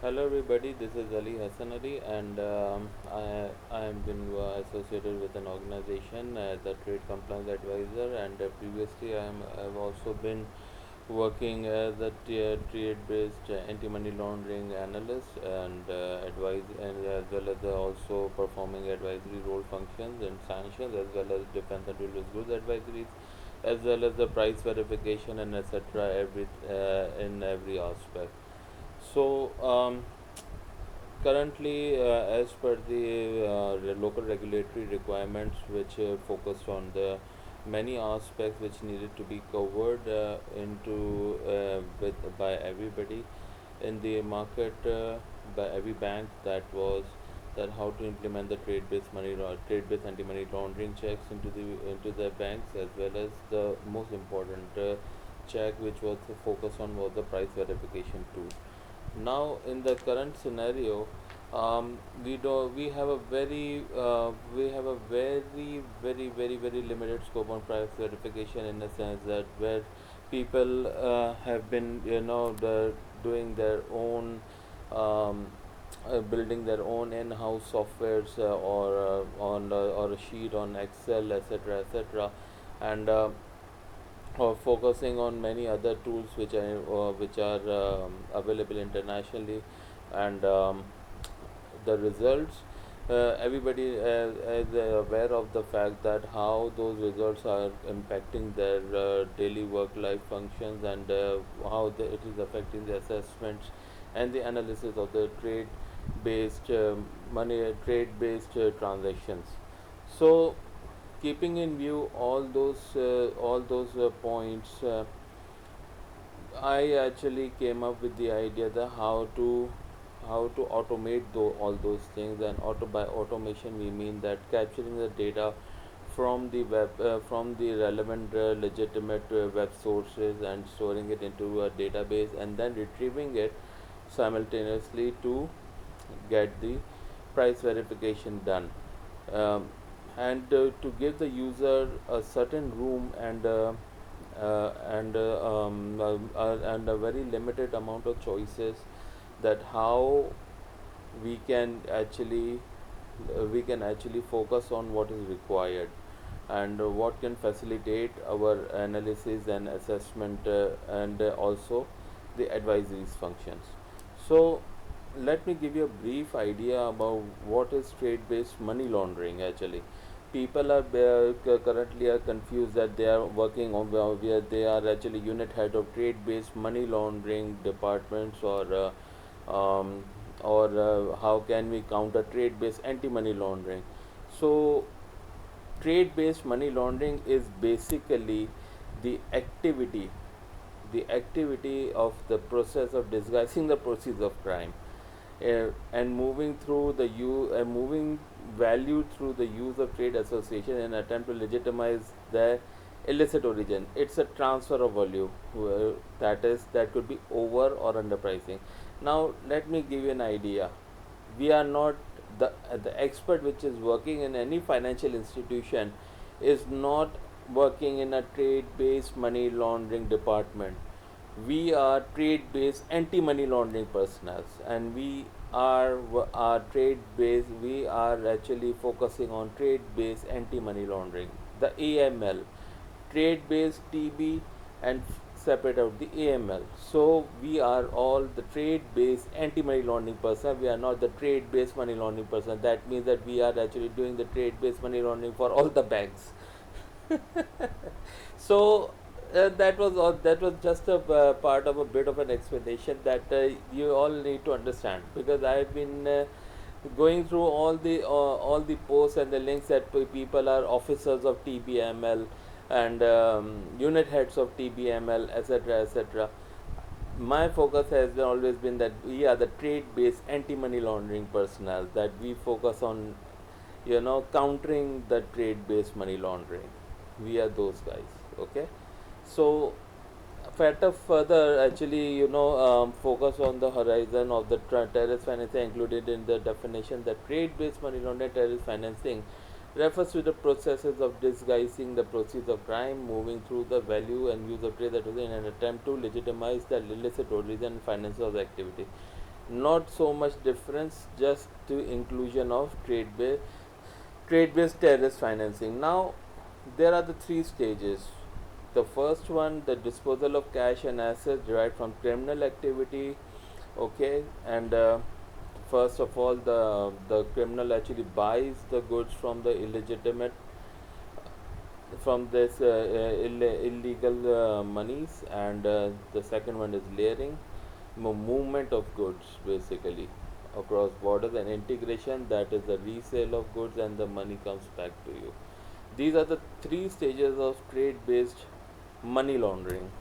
Hello everybody, this is Ali Hassan Ali and I have been associated with an organization as a trade compliance advisor, and previously I've also been working as a trade based anti-money laundering analyst and advise, and as well as also performing advisory role functions and sanctions, as well as defense and dual goods advisories, as well as the price verification and etc. In every aspect. So currently, as per the local regulatory requirements, which focused on the many aspects which needed to be covered into with by everybody in the market, by every bank, that was that how to implement the trade-based anti-money laundering checks into the banks, as well as the most important check which was the focus on was the price verification tool. Now in the current scenario, we have a very limited scope on price verification, in the sense that where people have been doing their own um, building their own in-house softwares, or a sheet on Excel, etc., and or focusing on many other tools which are available internationally, and the results, everybody is aware of the fact that how those results are impacting their daily work life functions, and how it is affecting the assessments and the analysis of the trade based transactions. So keeping in view all those points, I actually came up with the idea that how to automate all those things. And by automation we mean that capturing the data from the from the relevant legitimate web sources, and storing it into a database, and then retrieving it simultaneously to get the price verification done, um, and to give the user a certain room, and a very limited amount of choices, that how we can actually focus on what is required, and what can facilitate our analysis and assessment, and also the advisories functions. So let me give you a brief idea about what is trade based money laundering. Actually, people are currently are confused that they are working on where they are actually unit head of trade based money laundering departments, um, or how can we counter trade based anti money laundering. So trade based money laundering is basically the activity of the process of disguising the proceeds of crime, and moving value through the use of trade association in attempt to legitimize their illicit origin. It's a transfer of value, that could be over or underpricing. Now let me give you an idea. We are not the expert which is working in any financial institution is not working in a trade based money laundering department. We are trade based anti money laundering personnel, and are trade based we are actually focusing on trade based anti money laundering, the AML, trade based TB, and separate out the AML. So we are all the trade based anti money laundering person. We are not the trade based money laundering person. That means that we are actually doing the trade based money laundering for all the banks. So that was just a part of a bit of an explanation that you all need to understand, because I've been going through all the posts and the links that people are officers of TBML, and unit heads of TBML, etc., etc. My focus has always been that we are the trade based anti money laundering personnel, that we focus on countering the trade based money laundering. We are those guys. Okay. So further, actually, focus on the horizon of the terrorist financing included in the definition. That trade based money laundering terrorist financing refers to the processes of disguising the proceeds of crime, moving through the value and use of trade that was in an attempt to legitimize the illicit origin and finance of the activity. not so much difference, just the inclusion of trade based terrorist financing. Now there are the three stages. The first one, the disposal of cash and assets derived from criminal activity. Okay, and first of all, the criminal actually buys the goods from the illegitimate, from this illegal monies, and the second one is layering, movement of goods basically across borders, and integration, that is the resale of goods and the money comes back to you. These are the three stages of trade based money laundering.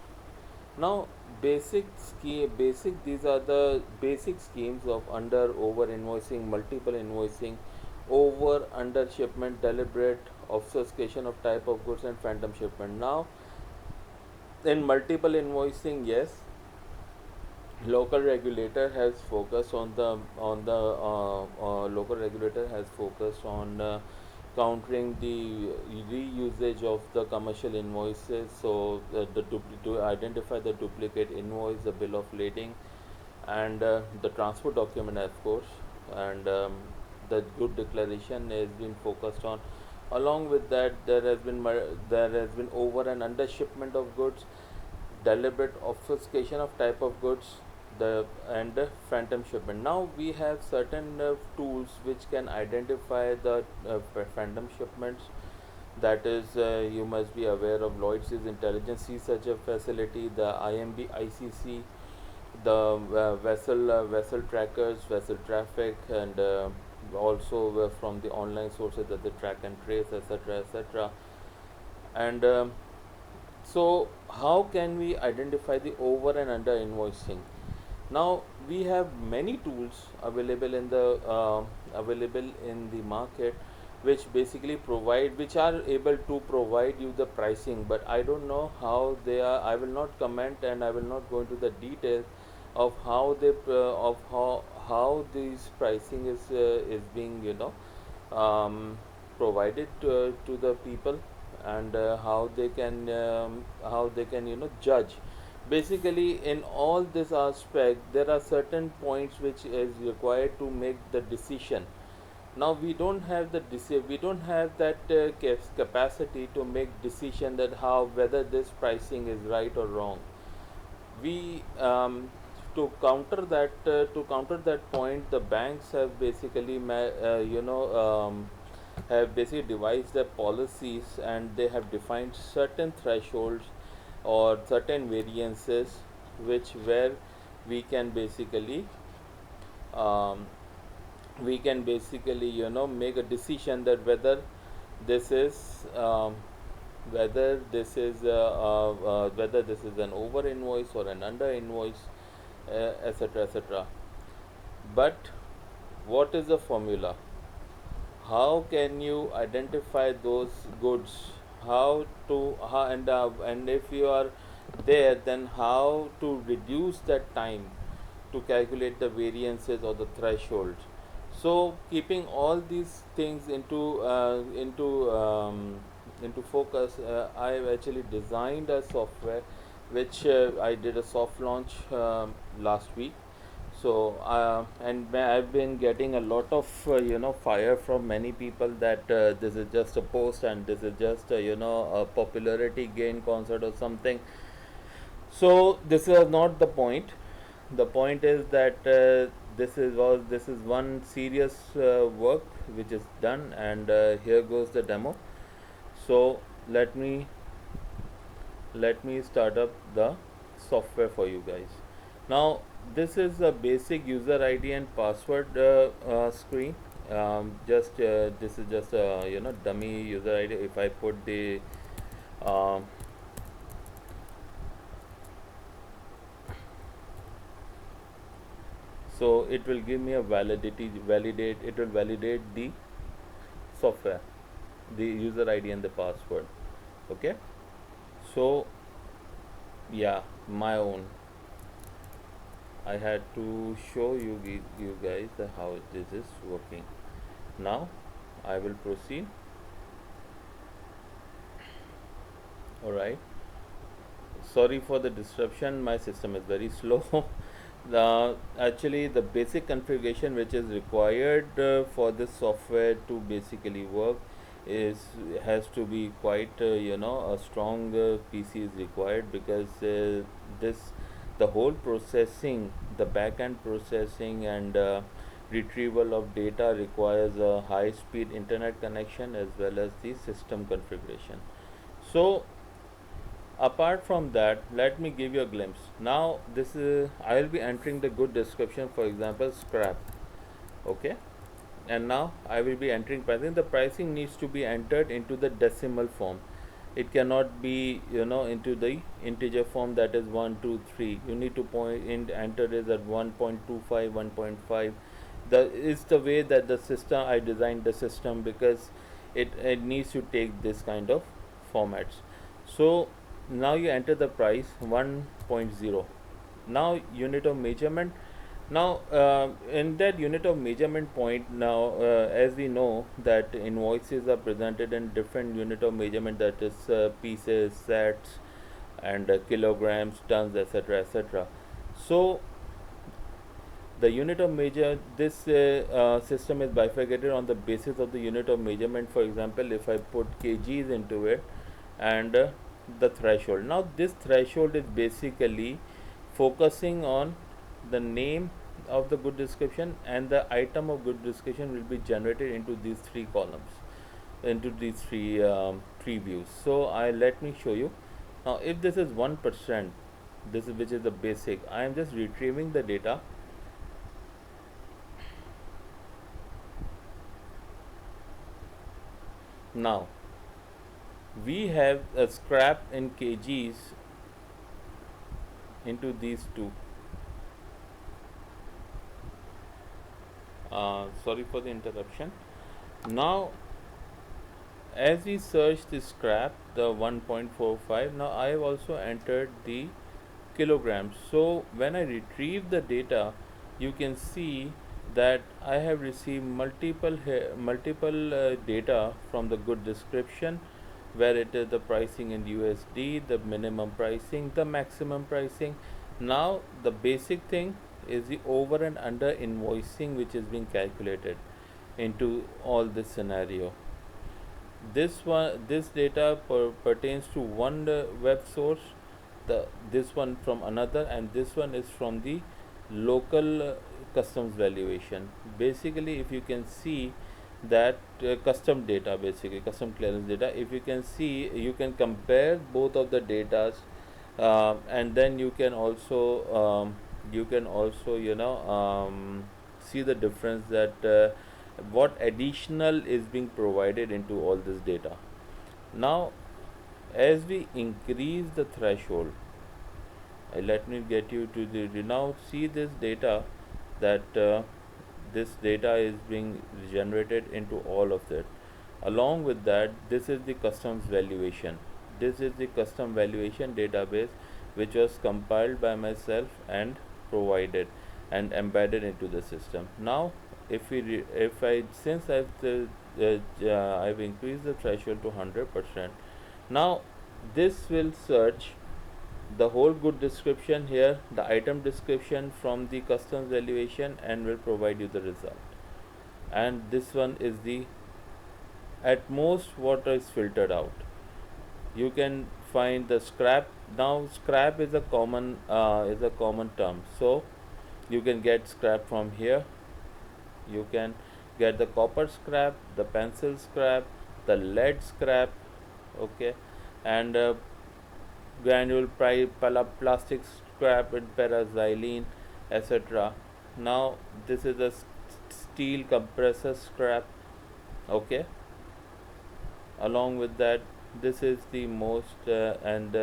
Now, basic these are the basic schemes of under over invoicing, multiple invoicing, over under shipment, deliberate obfuscation of type of goods, and phantom shipment. Now, in multiple invoicing, yes, local regulator has focused on local regulator has focused on countering the reusage of the commercial invoices. So to identify the duplicate invoice, the bill of lading, and the transport document, of course, and the good declaration has been focused on. Along with that, there has been over and under shipment of goods, deliberate obfuscation of type of goods, the and phantom shipment. Now we have certain tools which can identify the phantom shipments. That is, you must be aware of Lloyd's intelligence sea such a facility, the IMB ICC, the vessel trackers, vessel traffic, and also from the online sources that they track and trace, etc., etc. And so, how can we identify the over and under invoicing? Now we have many tools available in the market, which basically which are able to provide you the pricing. But I don't know how they are. I will not comment, and I will not go into the details of how how this pricing is being provided to the people, and how they can judge. Basically, in all this aspect, there are certain points which is required to make the decision. Now we don't have that capacity to make decision that how whether this pricing is right or wrong. We To counter that point, the banks have basically have basically devised their policies, and they have defined certain thresholds or certain variances, which where we can basically um, make a decision that this is um, whether this is an over invoice or an under invoice, etc., etc. But what is the formula? How can you identify those goods? And if you are there, then how to reduce that time to calculate the variances or the thresholds? So keeping all these things into focus, I have actually designed a software which I did a soft launch last week. So I've been getting a lot of fire from many people that this is just a post, and this is just a popularity gain concert or something. So this is not the point. The point is that this is one serious work which is done, and here goes the demo. So let me start up the software for you guys. Now this is a basic user ID and password screen. Just This is just a dummy user ID. If I put the um, so it will give me a validate it will validate the software, the user ID and the password. Okay, so yeah, my own, I had to show you guys how this is working. Now I will proceed. All right, sorry for the disruption, my system is very slow. Actually, the basic configuration which is required for this software to basically work is has to be quite a strong PC is required, because this the whole processing, the back end processing and retrieval of data requires a high speed internet connection as well as the system configuration. So apart from that, let me give you a glimpse. Now this is, I will be entering the good description, for example scrap. Okay, and now I will be entering pricing. The pricing needs to be entered into the decimal form. It cannot be into the integer form, that is 1 2 3. You need to point in, enter is at 1.25, 1.5. The is the way that the system, I designed the system, because it needs to take this kind of formats. So now you enter the price 1.0. Now unit of measurement. Now in that unit of measurement point, now as we know that invoices are presented in different unit of measurement, that is pieces, sets and kilograms, tons, etc, etc. So the unit of measure, this system is bifurcated on the basis of the unit of measurement. For example, if I put kgs into it, and the threshold. Now this threshold is basically focusing on the name of the good description, and the item of good description will be generated into these three columns, into these three views. So I let me show you. Now if this is 1%, this is, which is the basic, I am just retrieving the data. Now we have a scrap in kgs into these two. Sorry for the interruption. Now as we search the scrap, the 1.45, now I have also entered the kilograms. So when I retrieve the data, you can see that I have received multiple data from the good description, where it is the pricing in USD, the minimum pricing, the maximum pricing. Now the basic thing is the over and under invoicing, which is being calculated into all this scenario. This data pertains to one web source, the this one from another, and this one is from the local customs valuation. Basically, if you can see that custom data, basically custom clearance data, if you can see, you can compare both of the datas, and then you can also see the difference, that what additional is being provided into all this data. Now as we increase the threshold, let me get you to the, now see this data, that this data is being generated into all of it. Along with that, this is the customs valuation. This is the custom valuation database, which was compiled by myself and provided and embedded into the system. Now if we if I, since I've increased the threshold to 100%, now this will search the whole good description here, the item description from the customs valuation, and will provide you the result. And this one is the, at most, what is filtered out. You can find the scrap. Now scrap is a common term, so you can get scrap from here. You can get the copper scrap, the pencil scrap, the lead scrap, okay, and granule plastic scrap and paraxylene, etc. Now this is a steel compressor scrap, okay. Along with that, this is the most and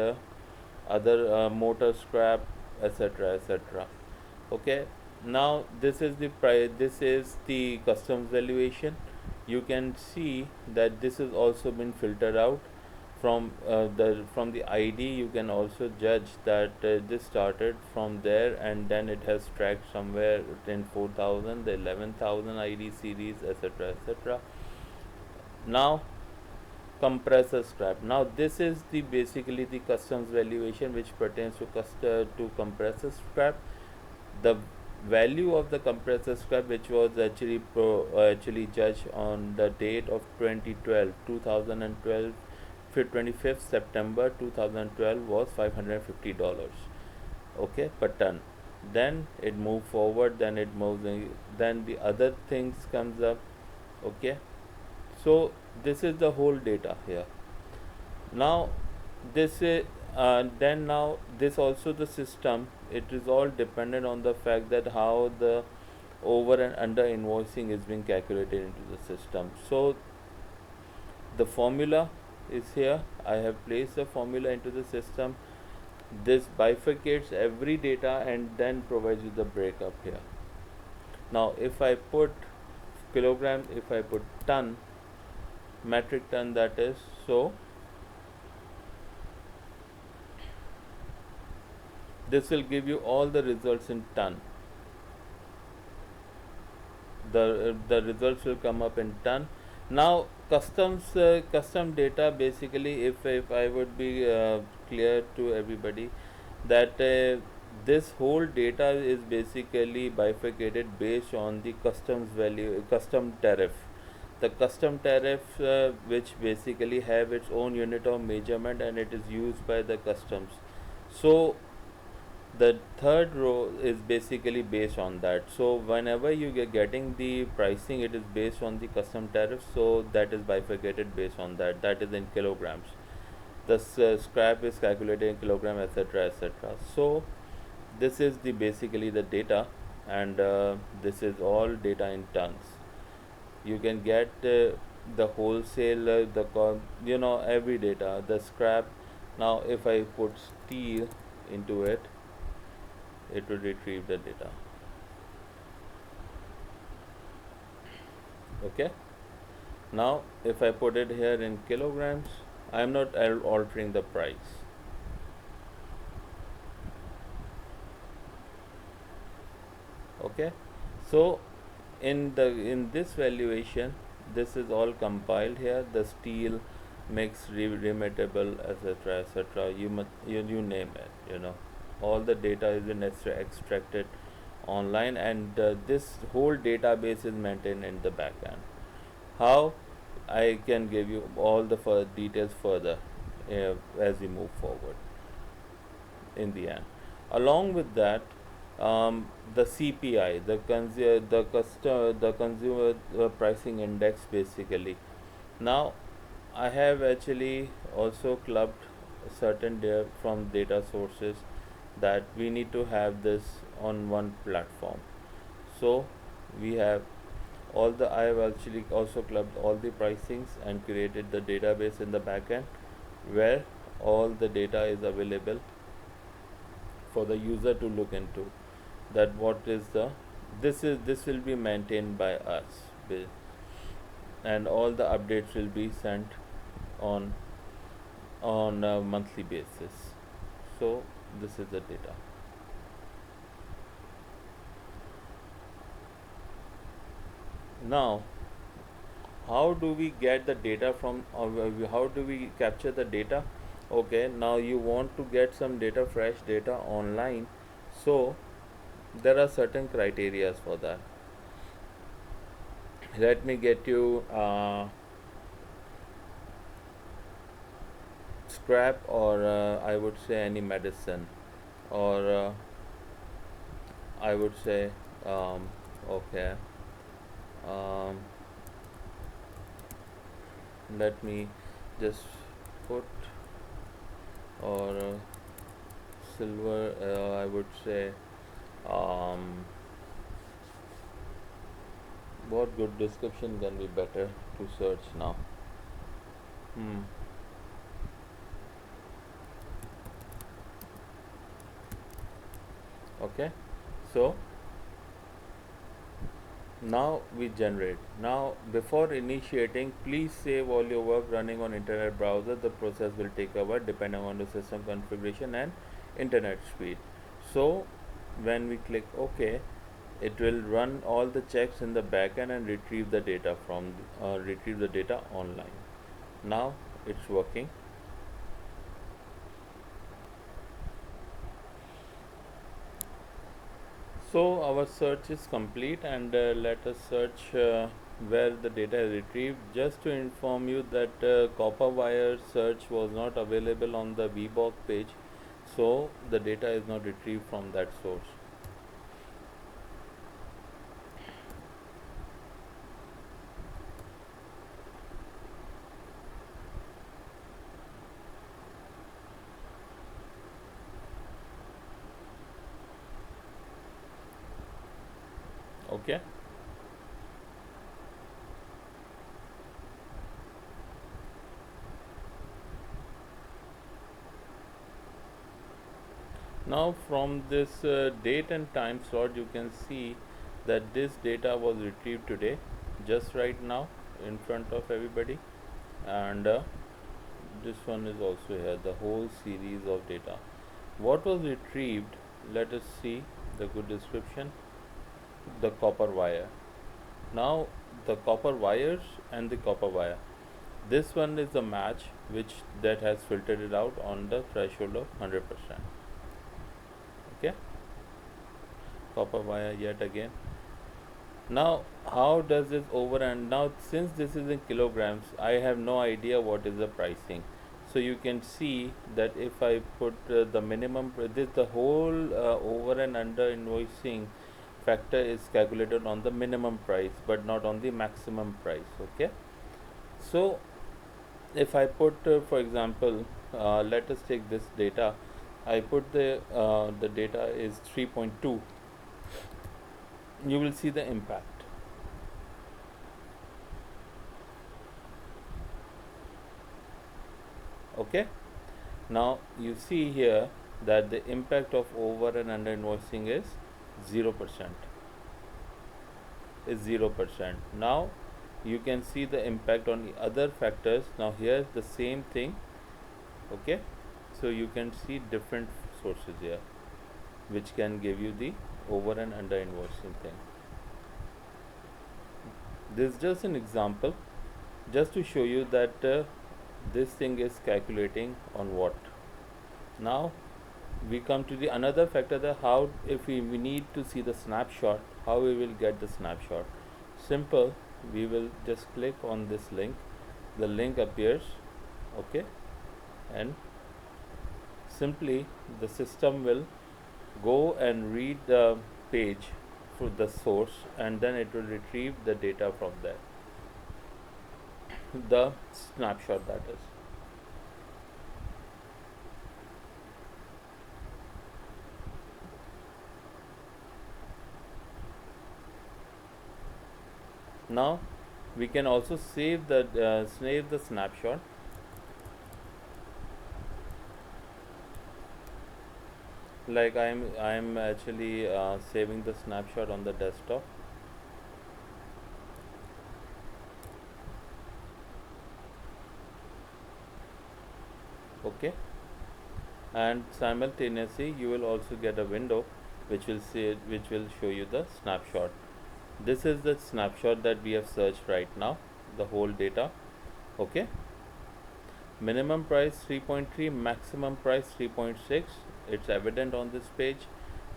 other motor scrap, etc, etc, okay. Now this is the price, this is the customs valuation. You can see that this is also been filtered out from the ID. You can also judge that this started from there, and then it has tracked somewhere in 4000, the 11,000 ID series, etc, etc. Now compressor scrap. Now this is the basically the customs valuation which pertains to compressor scrap. the value of the compressor scrap, which was actually judged on the date of 2012 25th September 2012, was $550, okay, per ton. Then it move forward, then it moves then the other things comes up, okay. So this is the whole data here. Now this is then now this also the system, it is all dependent on the fact that how the over and under invoicing is being calculated into the system. So the formula is here. I have placed the formula into the system. This bifurcates every data and then provides you the breakup here. Now if I put kilogram, if I put ton, metric ton, that is, so this will give you all the results in ton. The results will come up in ton. Now custom data, basically, if I would be clear to everybody that this whole data is basically bifurcated based on the customs value, custom tariff. The custom tariff, which basically have its own unit of measurement, and it is used by the customs. So the third row is basically based on that. So whenever you get getting the pricing, it is based on the custom tariff, so that is bifurcated based on that, that is in kilograms. The scrap is calculated in kilogram, etc., etc. So this is the basically the data, and this is all data in tons. You can get the wholesale, every data, the scrap. Now if I put steel into it, it will retrieve the data, okay. Now if I put it here in kilograms, I am not altering the price, okay. So in this valuation, this is all compiled here, the steel mix, remittable, etc., etc., you name it, all the data is been extracted online, and this whole database is maintained in the backend. How I can give you all the details further as we move forward in the end. Along with that, the CPI, the consumer pricing index, basically. Now I have actually also clubbed certain from data sources that we need to have this on one platform. So we have I have actually also clubbed all the pricings and created the database in the backend, where all the data is available for the user to look into, that what is the this will be maintained by us, and all the updates will be sent on a monthly basis. So this is the data. Now how do we get the data from, how do we capture the data? Okay, now you want to get some data, fresh data online, so there are certain criterias for that. Let me get you scrap, or I would say any medicine, or I would say okay, um, let me just put, or silver, I would say, um, what good description can be better to search now? Hmm. Okay, so now we generate. Now before initiating, please save all your work running on internet browser. The process will take a while depending on the system configuration and internet speed. So when we click OK, it will run all the checks in the backend and retrieve the data from retrieve the data online. Now it's working. So our search is complete, and let us search where the data is retrieved. Just to inform you that copper wire search was not available on the VBOK page, so the data is not retrieved from that source. Okay. Now from this date and time slot, you can see that this data was retrieved today, just right now in front of everybody, and this one is also here, the whole series of data. What was retrieved? Let us see the good description. The copper wire. Now the copper wires and the copper wire. This one is the match which that has filtered it out on the threshold of 100%. Okay, copper wire yet again. Now how does this over, and now since this is in kilograms, I have no idea what is the pricing. So you can see that if I put the minimum, this the whole over and under invoicing factor is calculated on the minimum price but not on the maximum price. Okay, so if I put for example, let us take this data. I put the data is 3.2. You will see the impact. Okay, now you see here that the impact of over and under invoicing is 0%. Is 0%. Now you can see the impact on the other factors. Now here's the same thing. Okay, so you can see different sources here which can give you the over and under invoicing thing. This is just an example, just to show you that this thing is calculating on what. Now we come to the another factor, that how, if we need to see the snapshot, how we will get the snapshot. Simple, we will just click on this link, the link appears. Okay, and simply the system will go and read the page for the source, and then it will retrieve the data from there, the snapshot, that is. Now we can also save the snapshot. Like I'm actually saving the snapshot on the desktop. Okay, and simultaneously you will also get a window which will show you the snapshot. This is the snapshot that we have searched right now, the whole data. Okay, minimum price 3.3, maximum price 3.6. It's evident on this page,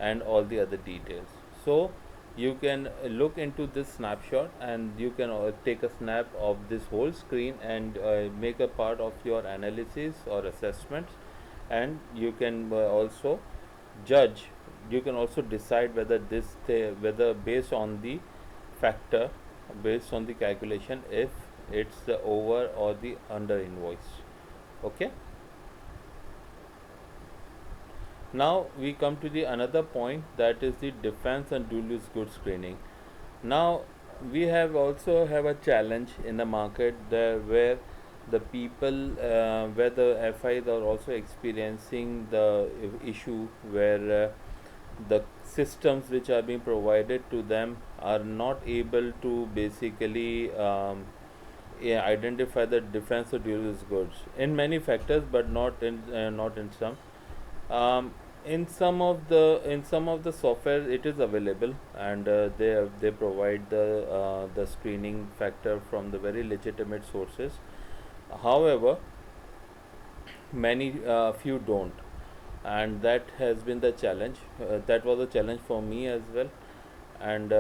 and all the other details. So you can look into this snapshot, and you can take a snap of this whole screen and make a part of your analysis or assessments. And you can also judge, you can also decide whether whether based on the factor, based on the calculation, if it's the over or the under invoice. Okay, now we come to the another point, that is the defense and dual use goods screening. Now we have also have a challenge in the market there, where the people, where the FIs are also experiencing the issue, where the systems which are being provided to them are not able to basically yeah, identify the defense of dual use goods in many factors, but not in some. In some of the software it is available, and they provide the screening factor from the very legitimate sources. However, many few don't. and that has been the challenge. That was a challenge for me as well, and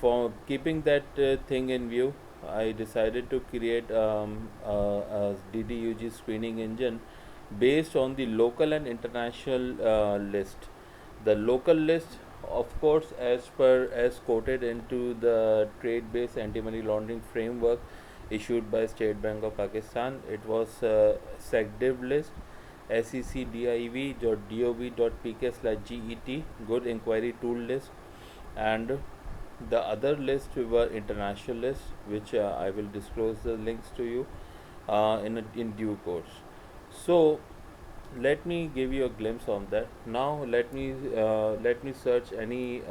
for keeping that thing in view, I decided to create a DDUG screening engine based on the local and international list. The local list, of course, as quoted into the trade-based anti-money laundering framework issued by State Bank of Pakistan, it was SecDiv list, secdiv.gov.pk/get, good inquiry tool list, and the other list were international lists, which I will disclose the links to you in due course. So let me give you a glimpse on that. Now let me search any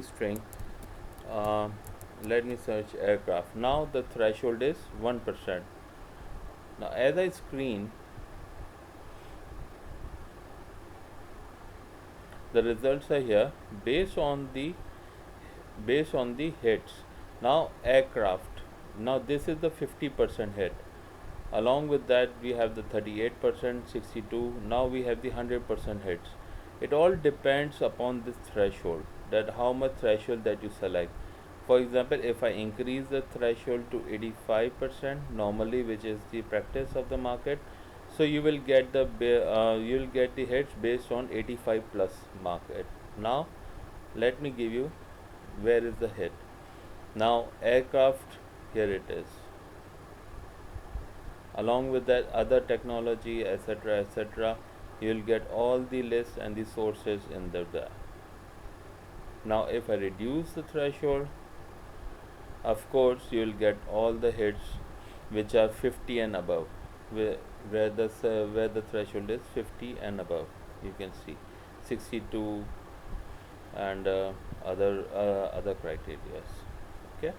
string. Uh, Let me search aircraft. Now the threshold is 1%. Now as I screen, the results are here based on the hits. Now aircraft. Now this is the 50% hit. Along with that, we have the 38%, 62. Now we have the 100% hits. It all depends upon this threshold, that how much threshold that you select. For example, if I increase the threshold to 85% normally, which is the practice of the market, so you will get the hits based on 85 plus market. Now let me give you where is the hit. Now aircraft, here it is. Along with that other technology, etc., etc., you will get all the lists and the sources in there. Now if I reduce the threshold, of course you will get all the hits which are 50 and above, where the threshold is 50 and above. You can see 62 and other criteria. Okay.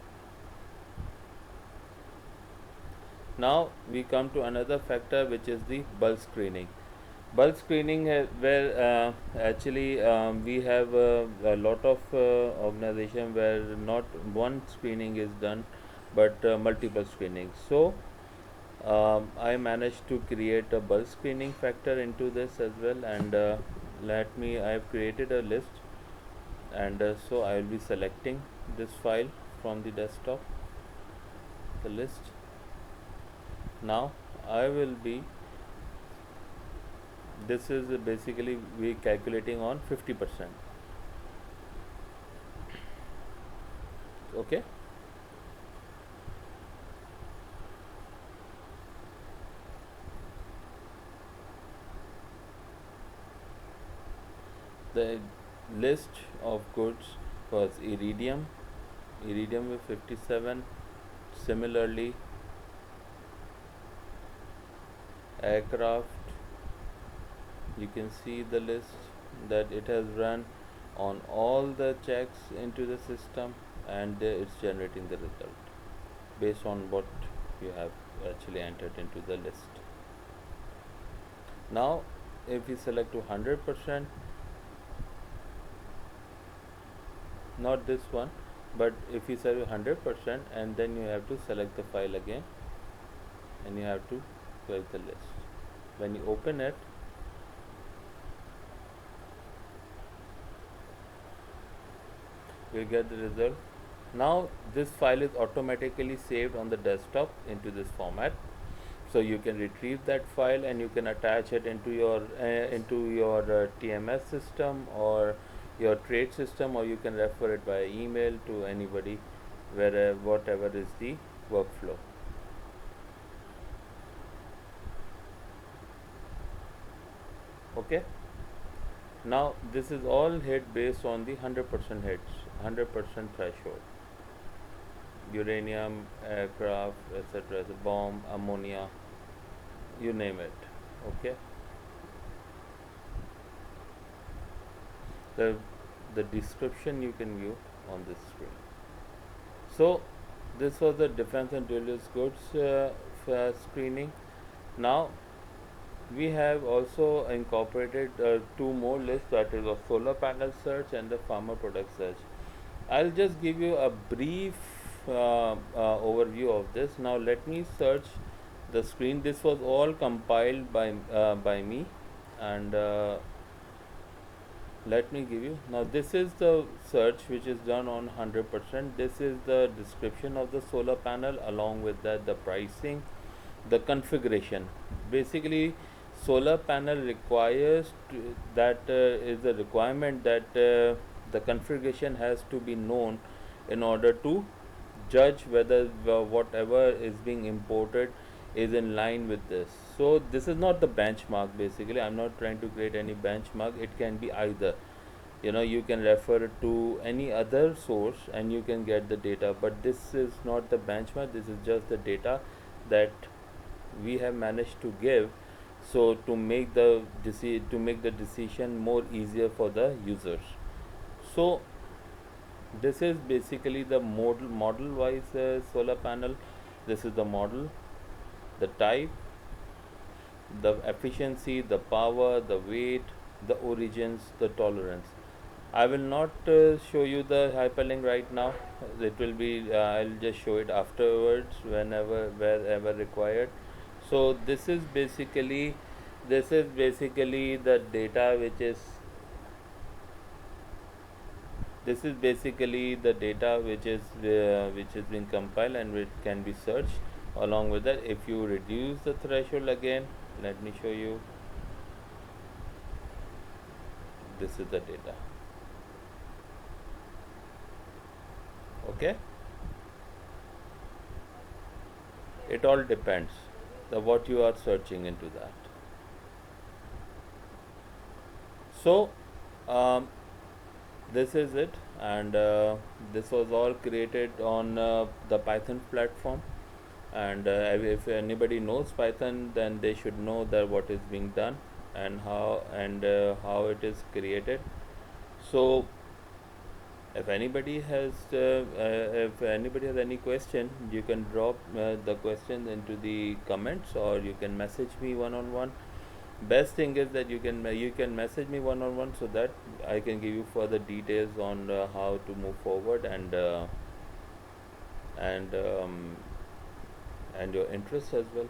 Now we come to another factor, which is the bulk screening. Bulk screening, where actually we have a lot of organization where not one screening is done, but multiple screenings. So I managed to create a bulk screening factor into this as well, and I have created a list, and so I will be selecting this file from the desktop, the list. Now I will be, this is basically we calculating on 50%. Okay. The list of goods was iridium with 57. Similarly, aircraft, you can see the list that it has run on all the checks into the system, and it's generating the result based on what you have actually entered into the list. Now if we select to 100%, not this one, but if you select 100%, and then you have to select the file again, and you have to select the list. When you open it, you get the result. Now this file is automatically saved on the desktop into this format, so you can retrieve that file and you can attach it into your TMS system or your trade system, or you can refer it by email to anybody, wherever whatever is the workflow. Okay. Now this is all hit based on the 100% hits, 100% threshold. Uranium, aircraft, etc., the bomb, ammonia, you name it. Okay. the the description you can view on this screen. So this was the defense and intelligence goods screening. Now we have also incorporated two more lists, that is a solar panel search and the farmer product search. I'll just give you a brief overview of this. Now let me search the screen. This was all compiled by me, and let me give you now. This is the search which is done on 100%. This is the description of the solar panel, along with that the pricing, the configuration. Basically, solar panel requires that is a requirement that the configuration has to be known in order to judge whether whatever is being imported is in line with this. So this is not the benchmark. Basically, I'm not trying to create any benchmark. It can be either, you can refer to any other source and you can get the data, but this is not the benchmark. This is just the data that we have managed to give, so to make the decision more easier for the users. So this is basically the model wise solar panel. This is the model, the type, the efficiency, the power, the weight, the origins, the tolerance. I will not show you the hyperlink right now. It will be, I'll just show it afterwards whenever, wherever required. So this is basically the data which is being compiled and which can be searched. Along with that, if you reduce the threshold again, let me show you. This is the data. Okay, it all depends the what you are searching into that. So this is it, and this was all created on the Python platform. And if anybody knows Python, then they should know that what is being done and how it is created. So if anybody has any question, you can drop the question into the comments, or you can message me one on one. Best thing is that you can message me one on one, so that I can give you further details on how to move forward, and and your interests as well.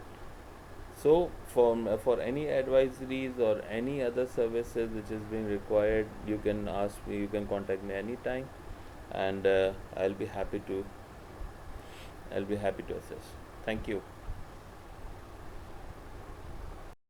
So for any advisories or any other services which is being required, you can ask me, you can contact me anytime, and I'll be happy to assist. Thank you.